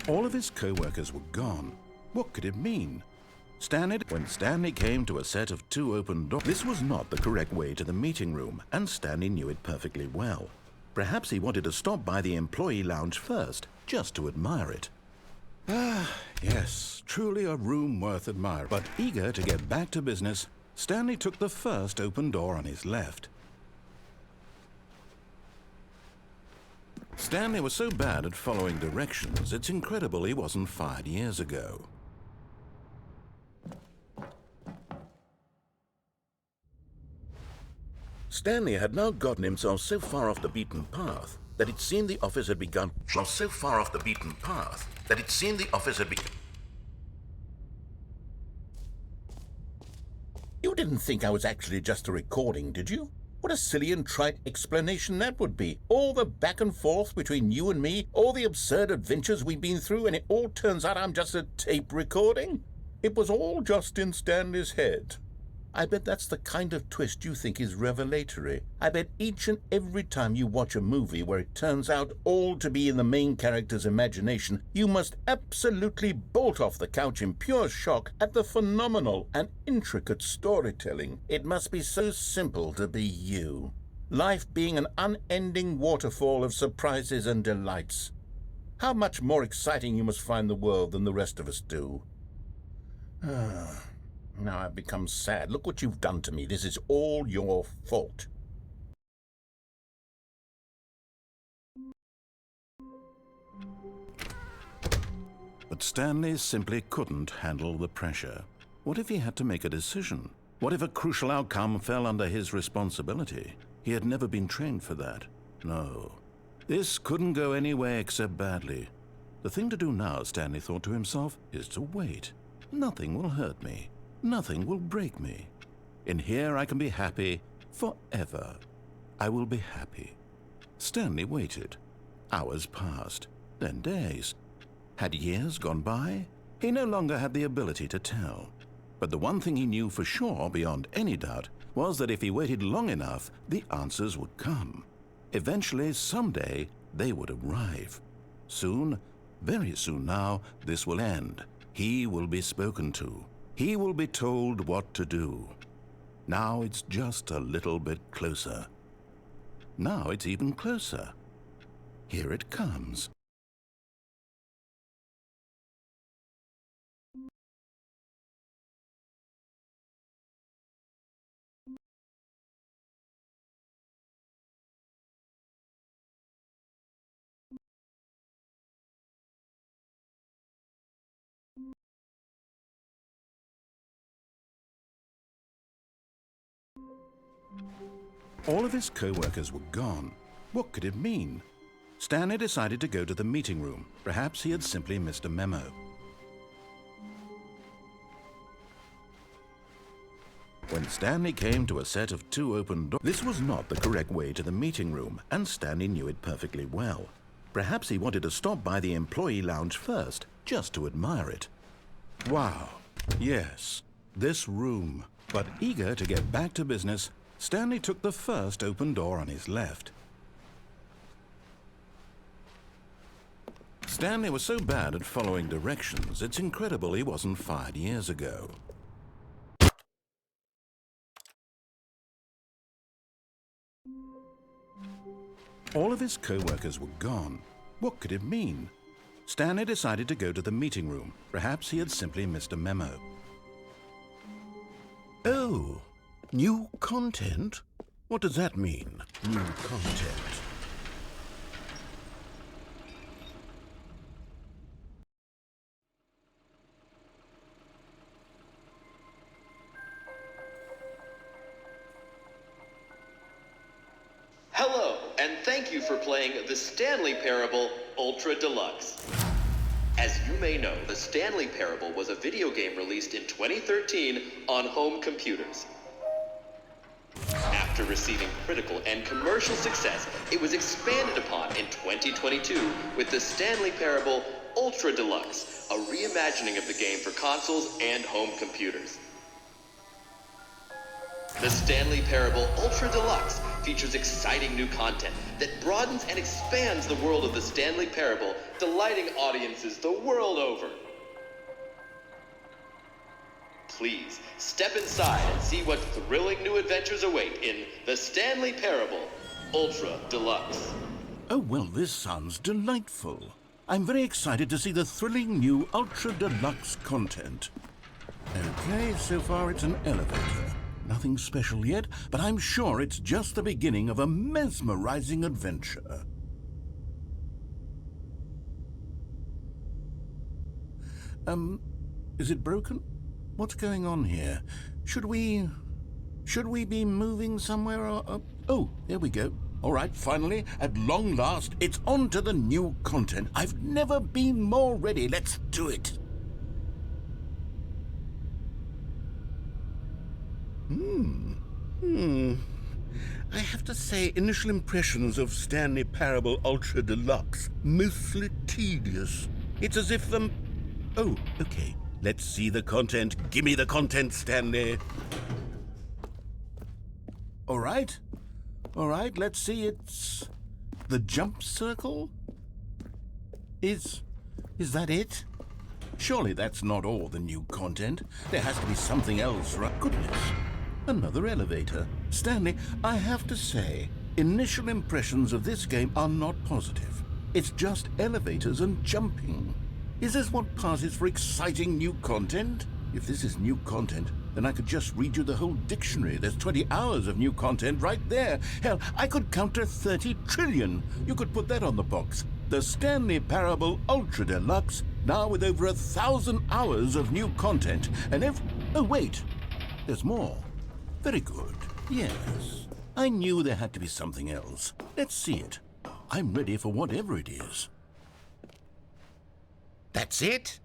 All of his co-workers were gone. What could it mean? When Stanley came to a set of two open doors, this was not the correct way to the meeting room, and Stanley knew it perfectly well. Perhaps he wanted to stop by the employee lounge first, just to admire it. Ah, yes, truly a room worth admiring. But eager to get back to business, Stanley took the first open door on his left. Stanley was so bad at following directions, it's incredible he wasn't fired years ago. Stanley had now gotten himself so far off the beaten path that it seemed the office had begun. You didn't think I was actually just a recording, did you? What a silly and trite explanation that would be. All the back and forth between you and me, all the absurd adventures we've been through, and it all turns out I'm just a tape recording? It was all just in Stanley's head. I bet that's the kind of twist you think is revelatory. I bet each and every time you watch a movie where it turns out all to be in the main character's imagination, you must absolutely bolt off the couch in pure shock at the phenomenal and intricate storytelling. It must be so simple to be you. Life being an unending waterfall of surprises and delights. How much more exciting you must find the world than the rest of us do. Now I've become sad. Look what you've done to me. This is all your fault. But Stanley simply couldn't handle the pressure. What if he had to make a decision? What if a crucial outcome fell under his responsibility? He had never been trained for that. No. This couldn't go anywhere except badly. The thing to do now, Stanley thought to himself, is to wait. Nothing will hurt me. Nothing will break me. In here I can be happy forever. I will be happy. Stanley waited. Hours passed, then days. Had years gone by? He no longer had the ability to tell. But the one thing he knew for sure, beyond any doubt, was that if he waited long enough, the answers would come. Eventually, someday, they would arrive. Soon, very soon now, this will end. He will be spoken to. He will be told what to do. Now it's just a little bit closer. Now it's even closer. Here it comes. All of his co-workers were gone. What could it mean? Stanley decided to go to the meeting room. Perhaps he had simply missed a memo. When Stanley came to a set of two open doors, this was not the correct way to the meeting room, and Stanley knew it perfectly well. Perhaps he wanted to stop by the employee lounge first, just to admire it. Wow, yes, this room. But eager to get back to business, Stanley took the first open door on his left. Stanley was so bad at following directions, it's incredible he wasn't fired years ago. All of his co-workers were gone. What could it mean? Stanley decided to go to the meeting room. Perhaps he had simply missed a memo. Oh, new content? What does that mean, new content? thank you for playing the Stanley Parable Ultra Deluxe. As you may know, the Stanley Parable was a video game released in 2013 on home computers. After receiving critical and commercial success, it was expanded upon in 2022 with the Stanley Parable Ultra Deluxe, a reimagining of the game for consoles and home computers. The Stanley Parable Ultra Deluxe features exciting new content that broadens and expands the world of the Stanley Parable, delighting audiences the world over. Please, step inside and see what thrilling new adventures await in the Stanley Parable Ultra Deluxe. Oh, well, this sounds delightful. I'm very excited to see the thrilling new Ultra Deluxe content. Okay, so far it's an elevator. Nothing special yet, but I'm sure it's just the beginning of a mesmerizing adventure. Is it broken? What's going on here? Should we be moving somewhere or... Oh, there we go. All right, finally, at long last, it's on to the new content. I've never been more ready. Let's do it. I have to say, initial impressions of Stanley Parable Ultra Deluxe, mostly tedious. It's as if Oh, okay. Let's see the content. Give me the content, Stanley. All right, let's see. It's the jump circle? Is that it? Surely that's not all the new content. There has to be something else, right? Goodness. Another elevator. Stanley, I have to say, initial impressions of this game are not positive. It's just elevators and jumping. Is this what passes for exciting new content? If this is new content, then I could just read you the whole dictionary. There's 20 hours of new content right there. Hell, I could counter 30 trillion. You could put that on the box. The Stanley Parable Ultra Deluxe, now with over 1,000 hours of new content. And oh, wait. There's more. Very good. Yes. I knew there had to be something else. Let's see it. I'm ready for whatever it is. That's it?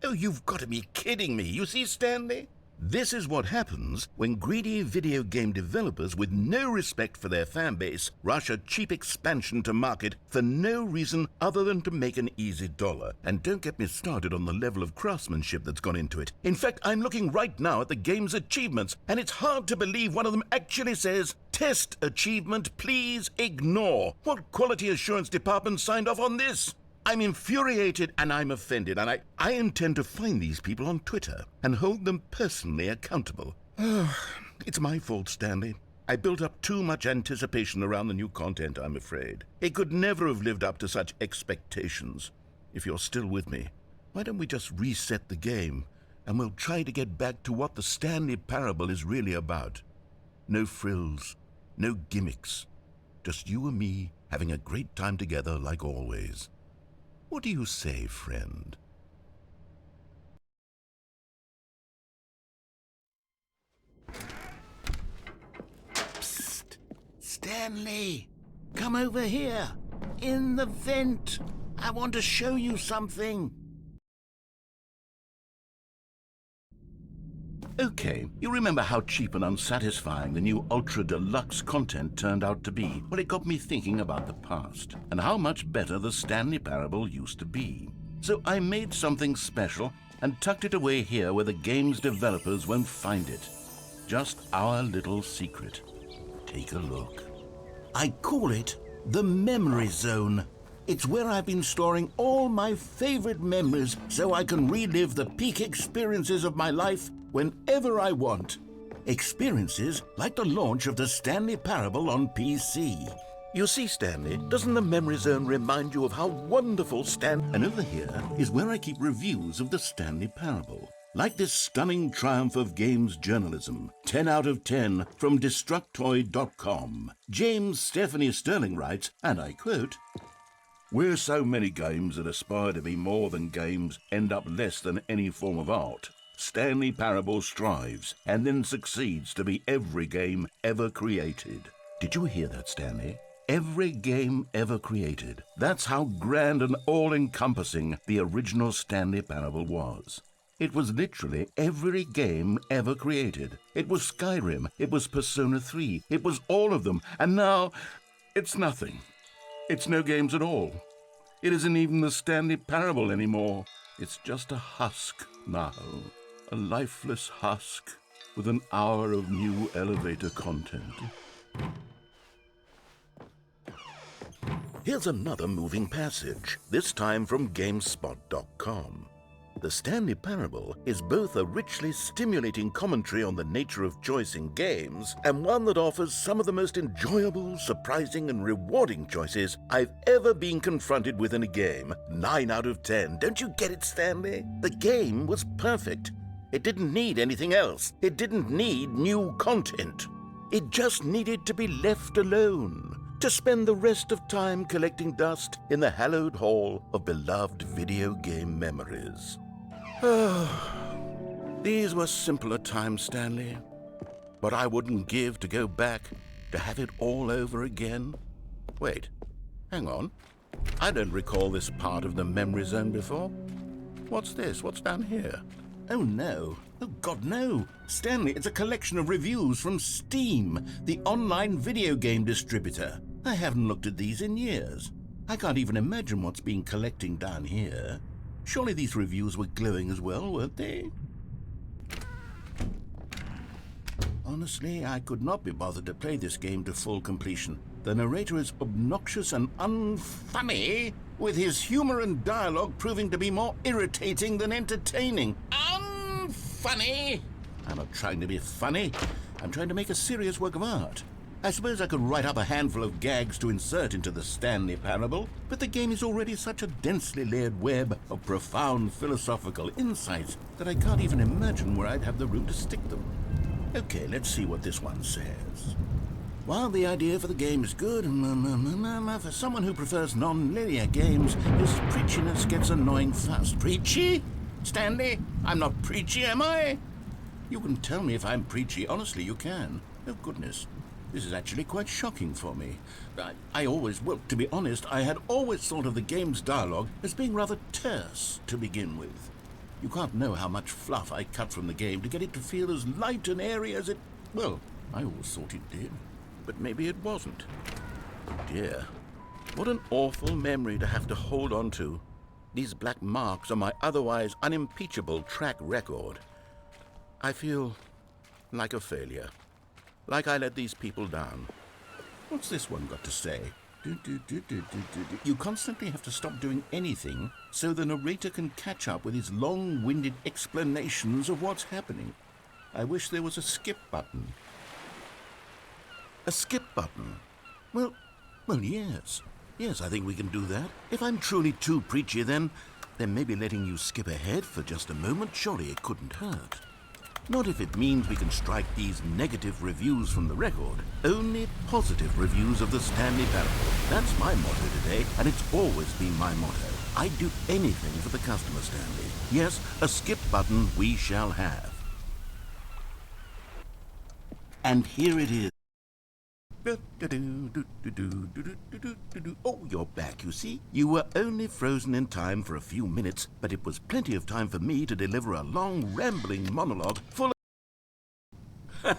Oh, you've got to be kidding me. You see, Stanley? This is what happens when greedy video game developers with no respect for their fan base rush a cheap expansion to market for no reason other than to make an easy dollar. And don't get me started on the level of craftsmanship that's gone into it. In fact, I'm looking right now at the game's achievements, and it's hard to believe one of them actually says, "Test achievement, please ignore." What quality assurance department signed off on this? I'm infuriated and I'm offended, and I intend to find these people on Twitter and hold them personally accountable. It's my fault, Stanley. I built up too much anticipation around the new content, I'm afraid. It could never have lived up to such expectations. If you're still with me, why don't we just reset the game, and we'll try to get back to what the Stanley Parable is really about. No frills, no gimmicks. Just you and me having a great time together like always. What do you say, friend? Psst! Stanley! Come over here! In the vent! I want to show you something! Okay, you remember how cheap and unsatisfying the new Ultra Deluxe content turned out to be? Well, it got me thinking about the past, and how much better the Stanley Parable used to be. So I made something special and tucked it away here where the game's developers won't find it. Just our little secret. Take a look. I call it the Memory Zone. It's where I've been storing all my favorite memories so I can relive the peak experiences of my life whenever I want. Experiences like the launch of the Stanley Parable on PC. You see, Stanley, doesn't the Memory Zone remind you of how wonderful And over here is where I keep reviews of the Stanley Parable. Like this stunning triumph of games journalism, 10 out of 10 from Destructoid.com. James Stephanie Sterling writes, and I quote, "Where so many games that aspire to be more than games end up less than any form of art, Stanley Parable strives and then succeeds to be every game ever created." Did you hear that, Stanley? every game ever created. That's how grand and all-encompassing the original Stanley Parable was. It was literally every game ever created. It was Skyrim, it was Persona 3, it was all of them, and now it's nothing. It's no games at all. It isn't even the Stanley Parable anymore. It's just a husk now, a lifeless husk with an hour of new elevator content. Here's another moving passage, this time from GameSpot.com. The Stanley Parable is both a richly stimulating commentary on the nature of choice in games and one that offers some of the most enjoyable, surprising, and rewarding choices I've ever been confronted with in a game. 9 out of 10. Don't you get it, Stanley? The game was perfect. It didn't need anything else. It didn't need new content. It just needed to be left alone, to spend the rest of time collecting dust in the hallowed hall of beloved video game memories. These were simpler times, Stanley. But I wouldn't give to go back to have it all over again. Wait, hang on. I don't recall this part of the memory zone before. What's this? What's down here? Oh no. Oh God, no. Stanley, it's a collection of reviews from Steam, the online video game distributor. I haven't looked at these in years. I can't even imagine what's been collecting down here. Surely these reviews were glowing as well, weren't they? Honestly, I could not be bothered to play this game to full completion. The narrator is obnoxious and unfunny, with his humor and dialogue proving to be more irritating than entertaining. Unfunny! I'm not trying to be funny. I'm trying to make a serious work of art. I suppose I could write up a handful of gags to insert into the Stanley Parable, but the game is already such a densely layered web of profound philosophical insights that I can't even imagine where I'd have the room to stick them. Okay, let's see what this one says. While the idea for the game is good, for someone who prefers non-linear games, this preachiness gets annoying fast. Preachy? Stanley, I'm not preachy, am I? You can tell me if I'm preachy. Honestly, you can. Oh, goodness. This is actually quite shocking for me. Well, to be honest, I had always thought of the game's dialogue as being rather terse to begin with. You can't know how much fluff I cut from the game to get it to feel as light and airy as it... Well, I always thought it did. But maybe it wasn't. Dear, what an awful memory to have to hold on to. These black marks on my otherwise unimpeachable track record. I feel like a failure. Like I let these people down. What's this one got to say? You constantly have to stop doing anything so the narrator can catch up with his long-winded explanations of what's happening. I wish there was a skip button. A skip button? Well, yes. Yes, I think we can do that. If I'm truly too preachy, then maybe letting you skip ahead for just a moment, surely it couldn't hurt. Not if it means we can strike these negative reviews from the record. Only positive reviews of the Stanley Parable. That's my motto today, and it's always been my motto. I'd do anything for the customer, Stanley. Yes, a skip button we shall have. And here it is. Oh, you're back, you see. You were only frozen in time for a few minutes, but it was plenty of time for me to deliver a long, rambling monologue full of...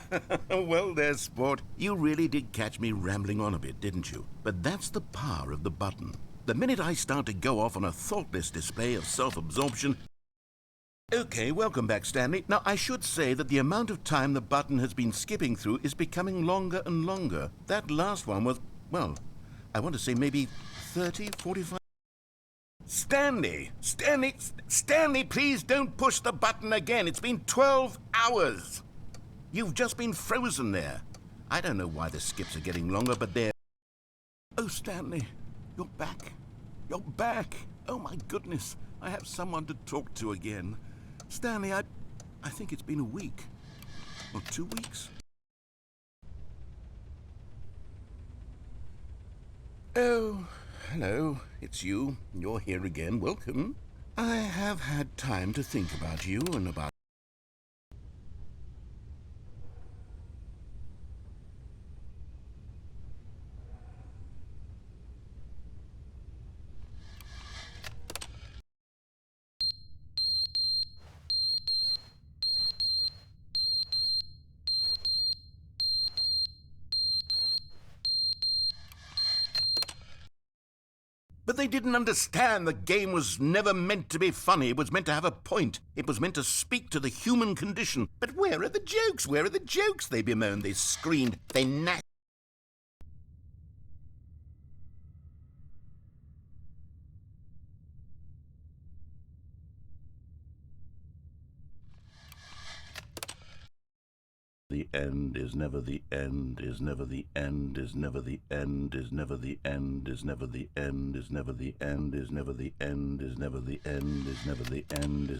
Well, there, sport. You really did catch me rambling on a bit, didn't you? But that's the power of the button. The minute I start to go off on a thoughtless display of self-absorption... Okay, welcome back, Stanley. Now, I should say that the amount of time the button has been skipping through is becoming longer and longer. That last one was, well, I want to say maybe 30, 45... Stanley, please don't push the button again. It's been 12 hours. You've just been frozen there. I don't know why the skips are getting longer, but they're... Oh, Stanley, you're back. You're back. Oh, my goodness. I have someone to talk to again. Stanley, I think it's been a week. Or 2 weeks. Oh, hello. It's you. You're here again. Welcome. I have had time to think about you and about... But they didn't understand the game was never meant to be funny. It was meant to have a point. It was meant to speak to the human condition. But where are the jokes? Where are the jokes? They bemoaned, they screamed, they gnashed. The end is never the end, is never the end, is never the end, is never the end, is never the end, is never the end, is never the end, is never the end, is never the end.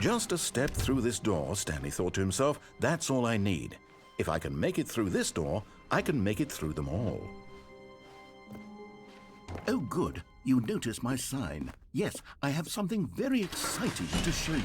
Just a step through this door, Stanley thought to himself, that's all I need. If I can make it through this door, I can make it through them all. Oh, good. You notice my sign. Yes, I have something very exciting to show you.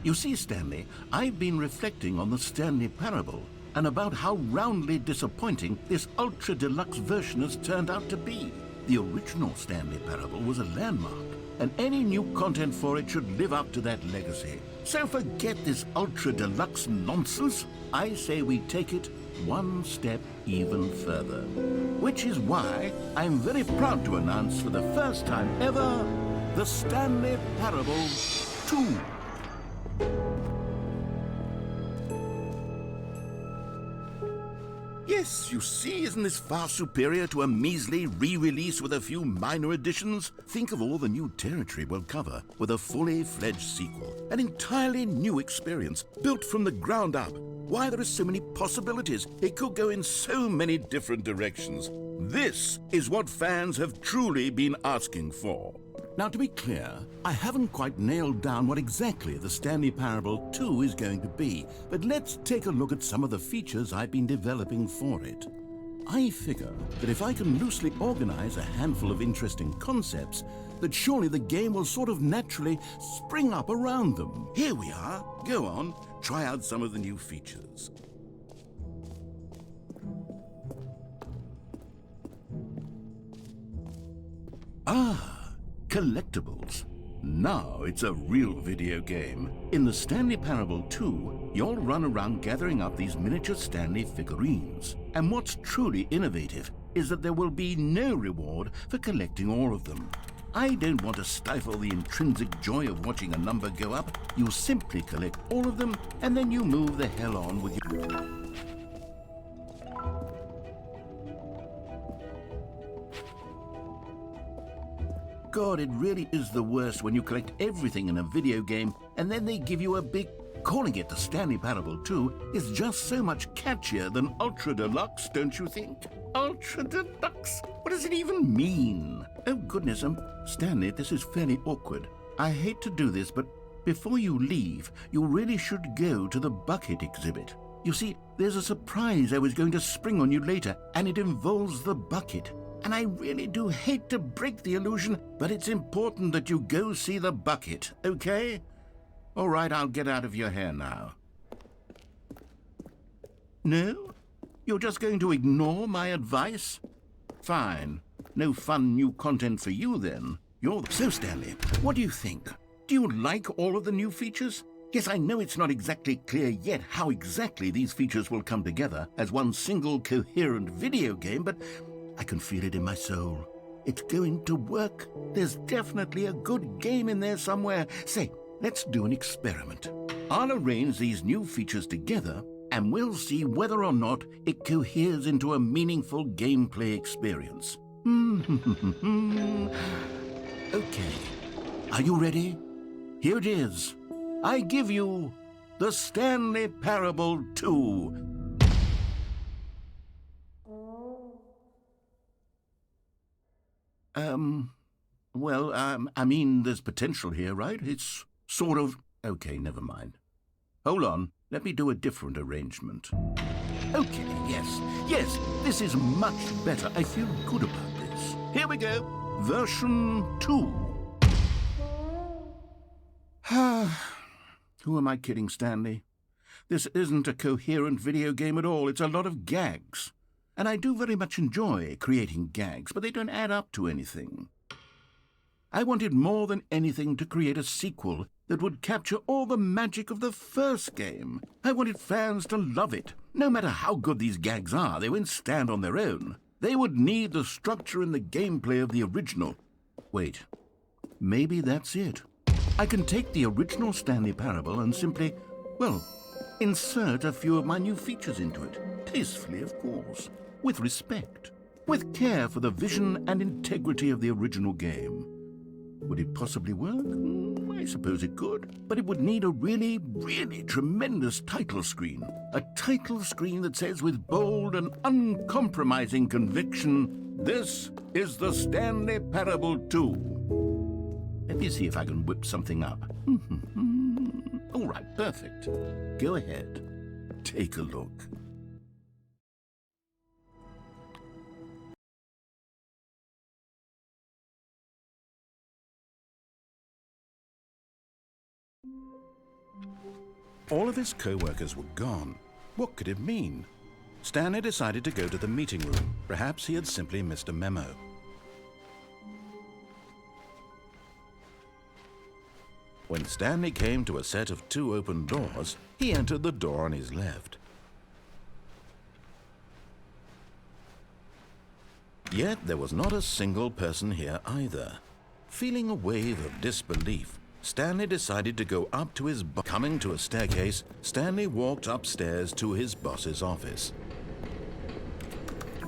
You see, Stanley, I've been reflecting on the Stanley parable and about how roundly disappointing this ultra deluxe version has turned out to be. The original Stanley parable was a landmark, and any new content for it should live up to that legacy. So forget this ultra deluxe nonsense. I say we take it one step even further. Which is why I'm very proud to announce for the first time ever, the Stanley Parable 2. Yes, you see, isn't this far superior to a measly re-release with a few minor additions? Think of all the new territory we'll cover with a fully fledged sequel. An entirely new experience, built from the ground up. Why, there are so many possibilities. It could go in so many different directions. This is what fans have truly been asking for. Now, to be clear, I haven't quite nailed down what exactly the Stanley Parable 2 is going to be, but let's take a look at some of the features I've been developing for it. I figure that if I can loosely organize a handful of interesting concepts, that surely the game will sort of naturally spring up around them. Here we are. Go on, try out some of the new features. Collectibles. Now it's a real video game. In the Stanley Parable 2, you'll run around gathering up these miniature Stanley figurines. And what's truly innovative is that there will be no reward for collecting all of them. I don't want to stifle the intrinsic joy of watching a number go up. You simply collect all of them, and then you move the hell on with your... God, it really is the worst when you collect everything in a video game, and then they give you a big... Calling it the Stanley Parable 2 is just so much catchier than Ultra Deluxe, don't you think? Ultra Deluxe? What does it even mean? Oh, goodness, Stanley, this is fairly awkward. I hate to do this, but before you leave, you really should go to the bucket exhibit. You see, there's a surprise I was going to spring on you later, and it involves the bucket. And I really do hate to break the illusion, but it's important that you go see the bucket, okay? All right, I'll get out of your hair now. No? You're just going to ignore my advice? Fine. No fun new content for you, then. So, Stanley, what do you think? Do you like all of the new features? Yes, I know it's not exactly clear yet how exactly these features will come together as one single coherent video game, but I can feel it in my soul. It's going to work. There's definitely a good game in there somewhere. Say, let's do an experiment. I'll arrange these new features together, and we'll see whether or not it coheres into a meaningful gameplay experience. Okay. Are you ready? Here it is. I give you the Stanley Parable 2. I mean, there's potential here, right? It's sort of... Okay, never mind. Hold on, let me do a different arrangement. Okay, yes, this is much better. I feel good about this. Here we go. Version 2. Who am I kidding, Stanley? This isn't a coherent video game at all. It's a lot of gags. And I do very much enjoy creating gags, but they don't add up to anything. I wanted more than anything to create a sequel that would capture all the magic of the first game. I wanted fans to love it. No matter how good these gags are, they won't stand on their own. They would need the structure and the gameplay of the original. Wait, maybe that's it. I can take the original Stanley Parable and simply, well, insert a few of my new features into it. Tastefully, of course. With respect. With care for the vision and integrity of the original game. Would it possibly work? I suppose it could. But it would need a really, really tremendous title screen. A title screen that says with bold and uncompromising conviction, "This is the Stanley Parable 2. Let me see if I can whip something up. All right, perfect. Go ahead. Take a look. All of his co-workers were gone. What could it mean? Stanley decided to go to the meeting room. Perhaps he had simply missed a memo. When Stanley came to a set of 2 open doors, he entered the door on his left. Yet there was not a single person here either. Feeling a wave of disbelief, Stanley decided to go up to his boss. Coming to a staircase, Stanley walked upstairs to his boss's office.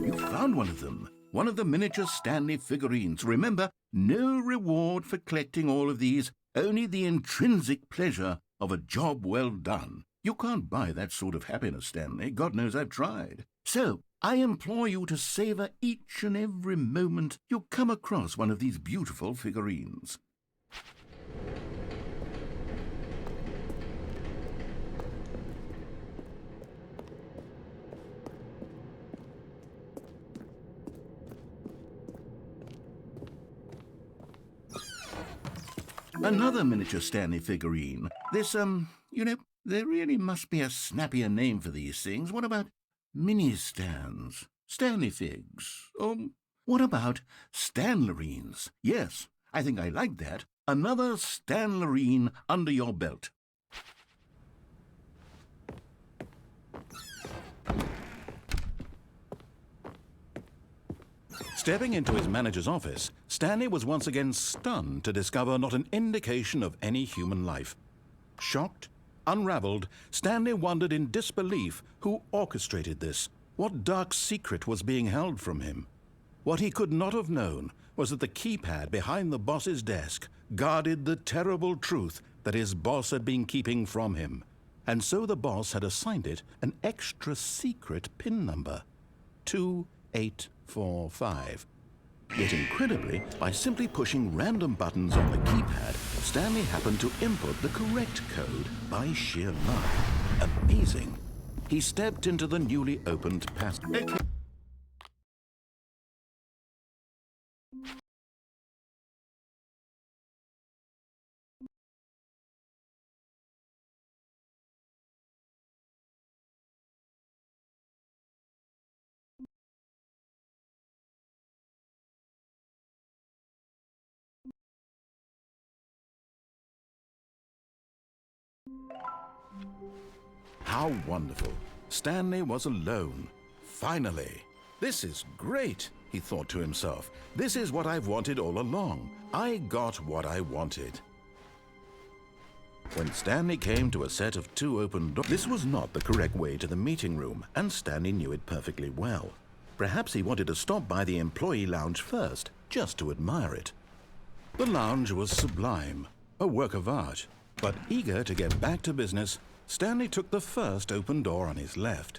You found one of them. One of the miniature Stanley figurines. Remember, no reward for collecting all of these, only the intrinsic pleasure of a job well done. You can't buy that sort of happiness, Stanley. God knows I've tried. So, I implore you to savor each and every moment you come across one of these beautiful figurines. Another miniature Stanley figurine. This, there really must be a snappier name for these things. What about mini-stands? Stanley figs? Or what about Stanlerines? Yes, I think I like that. Another Stanlerine under your belt. Stepping into his manager's office, Stanley was once again stunned to discover not an indication of any human life. Shocked, unraveled, Stanley wondered in disbelief who orchestrated this. What dark secret was being held from him? What he could not have known was that the keypad behind the boss's desk guarded the terrible truth that his boss had been keeping from him. And so the boss had assigned it an extra secret PIN number, 2845. Yet incredibly, by simply pushing random buttons on the keypad, Stanley happened to input the correct code by sheer luck. Amazing. He stepped into the newly opened password. How wonderful. Stanley was alone. Finally. This is great, he thought to himself. This is what I've wanted all along. I got what I wanted. When Stanley came to a set of two open doors, this was not the correct way to the meeting room, and Stanley knew it perfectly well. Perhaps he wanted to stop by the employee lounge first, just to admire it. The lounge was sublime, a work of art. But eager to get back to business, Stanley took the first open door on his left.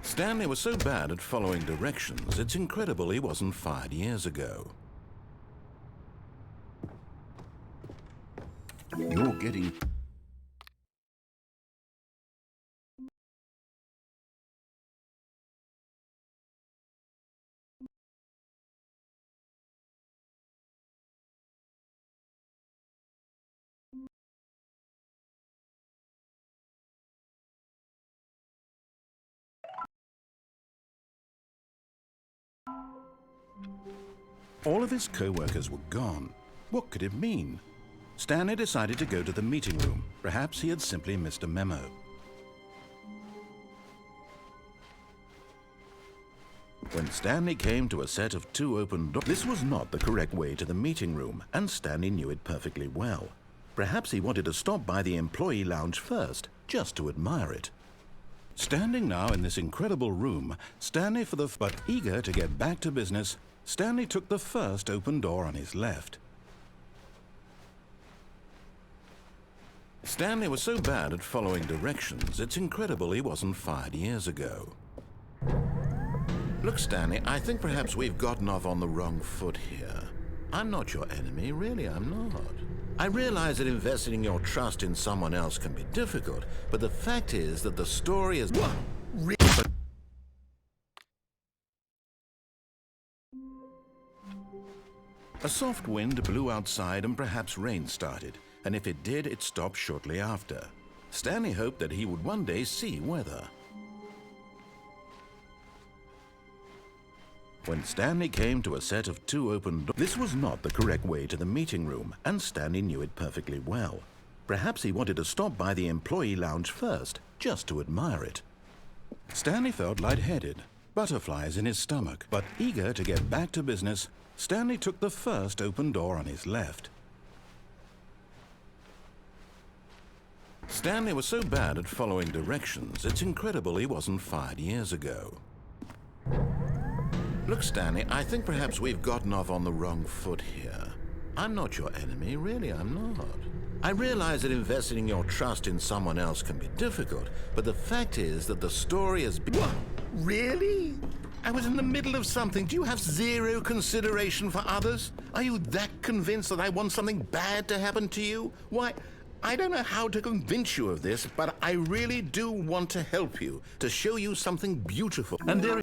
Stanley was so bad at following directions, it's incredible he wasn't fired years ago. You're getting... All of his co-workers were gone. What could it mean? Stanley decided to go to the meeting room. Perhaps he had simply missed a memo. When Stanley came to a set of two open doors, this was not the correct way to the meeting room, and Stanley knew it perfectly well. Perhaps he wanted to stop by the employee lounge first, just to admire it. Standing now in this incredible room, but eager to get back to business, Stanley took the first open door on his left. Stanley was so bad at following directions, it's incredible he wasn't fired years ago. Look, Stanley, I think perhaps we've gotten off on the wrong foot here. I'm not your enemy, really, I'm not. I realize that investing your trust in someone else can be difficult, but the fact is that the story is... What? Really? A soft wind blew outside and perhaps rain started, and if it did, it stopped shortly after. Stanley hoped that he would one day see weather. When Stanley came to a set of two open doors, this was not the correct way to the meeting room, and Stanley knew it perfectly well. Perhaps he wanted to stop by the employee lounge first, just to admire it. Stanley felt lightheaded, butterflies in his stomach, but eager to get back to business, Stanley took the first open door on his left. Stanley was so bad at following directions, it's incredible he wasn't fired years ago. Look, Stanley, I think perhaps we've gotten off on the wrong foot here. I'm not your enemy, really, I'm not. I realize that investing your trust in someone else can be difficult, but the fact is that the story has been... What? Really? I was in the middle of something. Do you have zero consideration for others? Are you that convinced that I want something bad to happen to you? Why, I don't know how to convince you of this, but I really do want to help you, to show you something beautiful. And there...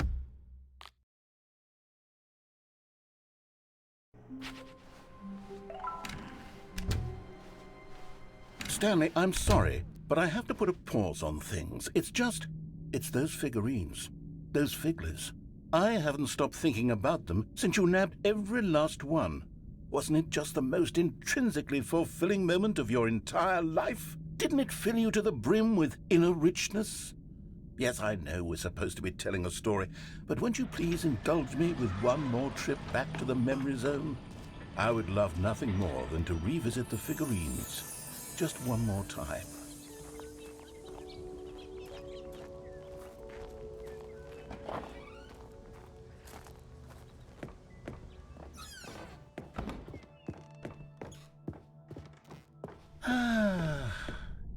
Stanley, I'm sorry, but I have to put a pause on things. It's those figurines, those figglers. I haven't stopped thinking about them since you nabbed every last one. Wasn't it just the most intrinsically fulfilling moment of your entire life? Didn't it fill you to the brim with inner richness? Yes, I know we're supposed to be telling a story, but won't you please indulge me with one more trip back to the memory zone? I would love nothing more than to revisit the figurines. Just one more time.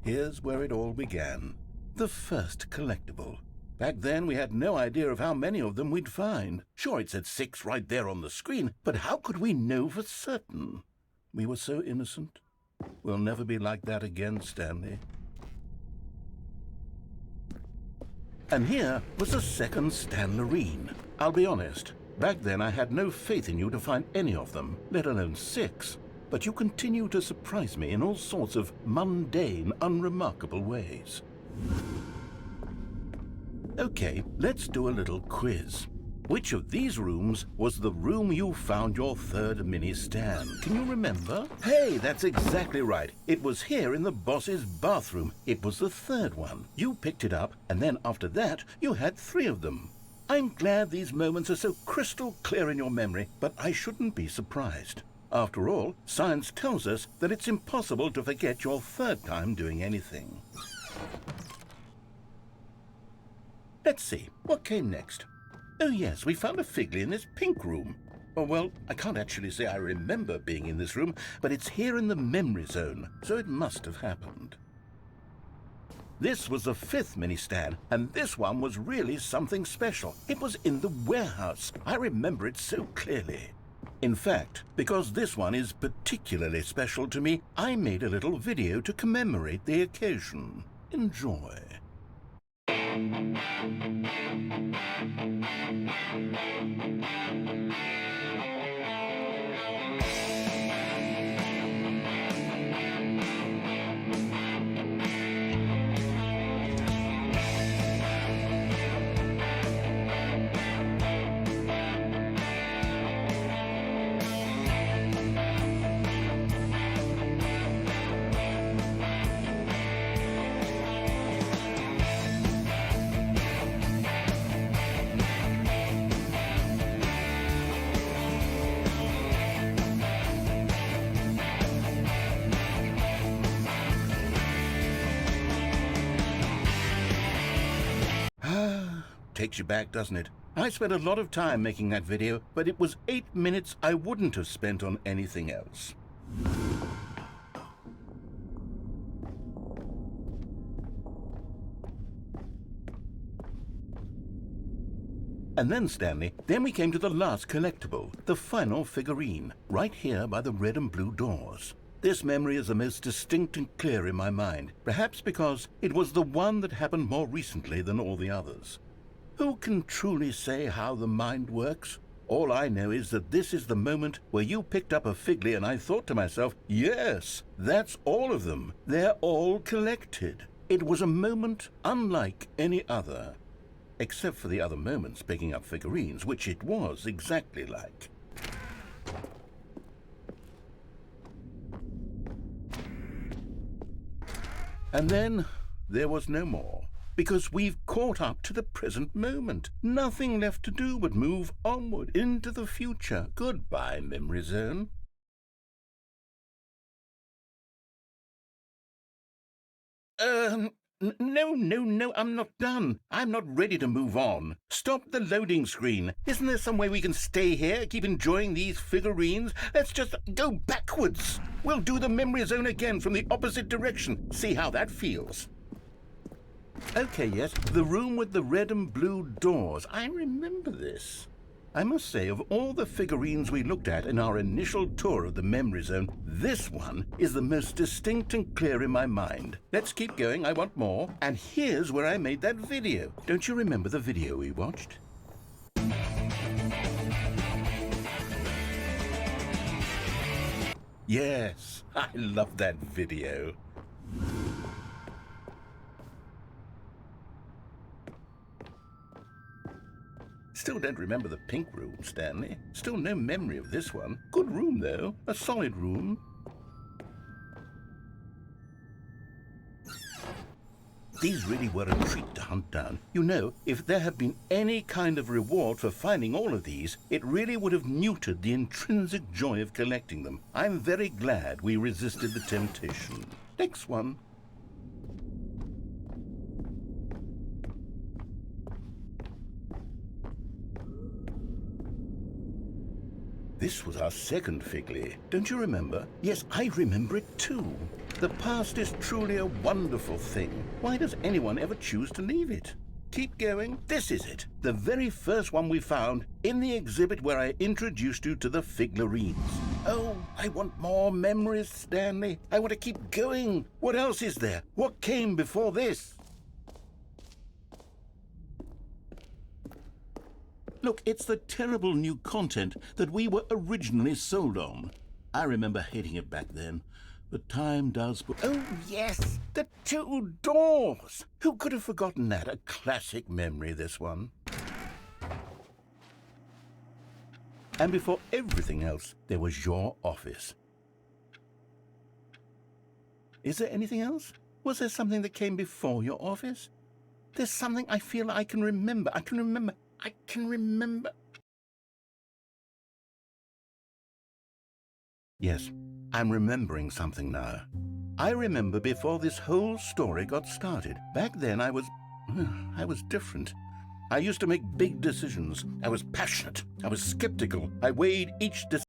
Here's where it all began. The first collectible. Back then, we had no idea of how many of them we'd find. Sure, it said 6 right there on the screen, but how could we know for certain? We were so innocent. We'll never be like that again, Stanley. And here was the second Stanlerine. I'll be honest, back then I had no faith in you to find any of them, let alone 6. But you continue to surprise me in all sorts of mundane, unremarkable ways. Okay, let's do a little quiz. Which of these rooms was the room you found your third mini Stan? Can you remember? Hey, that's exactly right. It was here in the boss's bathroom. It was the third one. You picked it up, and then after that, you had 3 of them. I'm glad these moments are so crystal clear in your memory, but I shouldn't be surprised. After all, science tells us that it's impossible to forget your third time doing anything. Let's see, what came next? Oh yes, we found a Figley in this pink room. Oh well, I can't actually say I remember being in this room, but it's here in the memory zone, so it must have happened. This was the 5th mini Stan, and this one was really something special. It was in the warehouse. I remember it so clearly. In fact, because this one is particularly special to me, I made a little video to commemorate the occasion. Enjoy. Takes you back, doesn't it? I spent a lot of time making that video, but it was 8 minutes I wouldn't have spent on anything else. And then, Stanley, then we came to the last collectible, the final figurine, right here by the red and blue doors. This memory is the most distinct and clear in my mind, perhaps because it was the one that happened more recently than all the others. Who can truly say how the mind works? All I know is that this is the moment where you picked up a Figley and I thought to myself, yes, that's all of them. They're all collected. It was a moment unlike any other. Except for the other moments picking up figurines, which it was exactly like. And then there was no more. Because we've caught up to the present moment. Nothing left to do but move onward into the future. Goodbye, memory zone. No, I'm not done. I'm not ready to move on. Stop the loading screen. Isn't there some way we can stay here, keep enjoying these figurines? Let's just go backwards. We'll do the memory zone again from the opposite direction. See how that feels. Okay, yes, the room with the red and blue doors. I remember this. I must say, of all the figurines we looked at in our initial tour of the memory zone, this one is the most distinct and clear in my mind. Let's keep going, I want more. And here's where I made that video. Don't you remember the video we watched? Yes, I love that video. Still don't remember the pink room, Stanley. Still no memory of this one. Good room, though. A solid room. These really were a treat to hunt down. You know, if there had been any kind of reward for finding all of these, it really would have neutered the intrinsic joy of collecting them. I'm very glad we resisted the temptation. Next one. This was our second Figley. Don't you remember? Yes, I remember it too. The past is truly a wonderful thing. Why does anyone ever choose to leave it? Keep going. This is it. The very first one we found in the exhibit where I introduced you to the Figlarines. Oh, I want more memories, Stanley. I want to keep going. What else is there? What came before this? Look, it's the terrible new content that we were originally sold on. I remember hating it back then, but time does... Oh, yes! The two doors! Who could have forgotten that? A classic memory, this one. And before everything else, there was your office. Is there anything else? Was there something that came before your office? There's something I feel I can remember. I can remember. Yes, I'm remembering something now. I remember before this whole story got started. Back then I was different. I used to make big decisions. I was passionate. I was skeptical. I weighed each decision.